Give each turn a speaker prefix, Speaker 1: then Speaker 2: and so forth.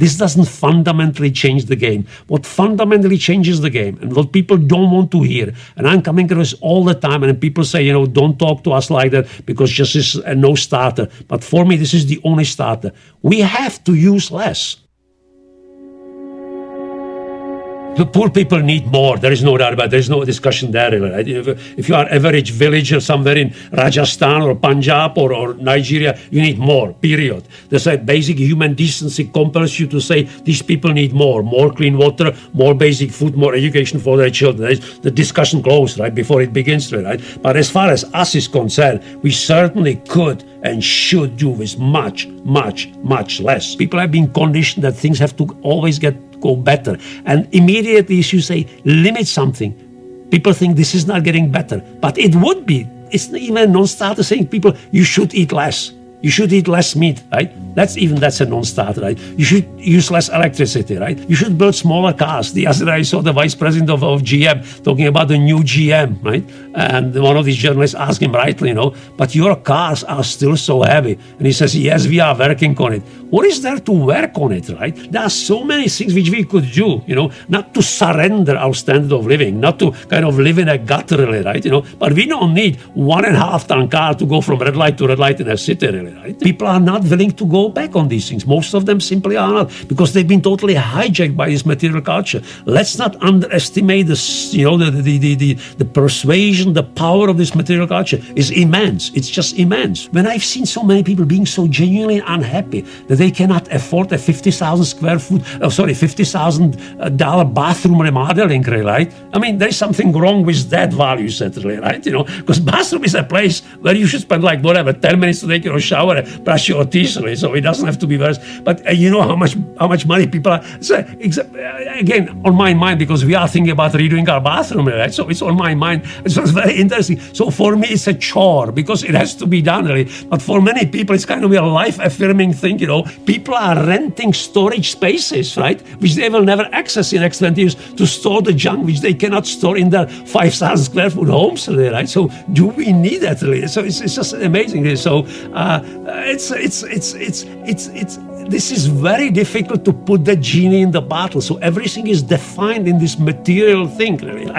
Speaker 1: This doesn't fundamentally change the game. What fundamentally changes the game, and what people don't want to hear, and I'm coming across all the time, and people say, don't talk to us like that because this is a no starter. But for me, this is the only starter. We have to use less. The poor people need more. There is no doubt about it. There is no discussion there, really, right? If you are average villager somewhere in Rajasthan or Punjab or Nigeria, you need more, period. There's a basic human decency compels you to say these people need more clean water, more basic food, more education for their children. The discussion closed, right, before it begins, right? But as far as us is concerned, we certainly could and should do with much, much, much less. People have been conditioned that things have to always go better. And immediately as you say, limit something, people think this is not getting better. But it would be. It's not even a non-starter saying people, you should eat less. You should eat less meat, right? That's a non-starter, right? You should use less electricity, right? You should build smaller cars. The other day I saw the vice president of GM talking about the new GM, right? And one of these journalists asked him rightly, but your cars are still so heavy. And he says, yes, we are working on it. What is there to work on it, right? There are so many things which we could do, not to surrender our standard of living, not to kind of live in a gutter, really, right? But we don't need 1.5 ton car to go from red light to red light in a city, really. Right? People are not willing to go back on these things. Most of them simply are not, because they've been totally hijacked by this material culture. Let's not underestimate the persuasion, the power of this material culture is immense. It's just immense. When I've seen so many people being so genuinely unhappy that they cannot afford a $50,000 bathroom remodeling, right? I mean, there's something wrong with that value set, right? Because bathroom is a place where you should spend 10 minutes to take your shower, brush your teeth, so it doesn't have to be worse. But you know how much money people are. So, again, on my mind, because we are thinking about redoing our bathroom, right? So it's on my mind. It's very interesting. So for me, it's a chore because it has to be done, really. But for many people, it's kind of a life-affirming thing. People are renting storage spaces, right, which they will never access in the next 20 years to store the junk which they cannot store in their 5,000 square foot homes, really, right? So do we need that, really? So it's just amazing. So this is very difficult to put the genie in the bottle. So everything is defined in this material thing, really.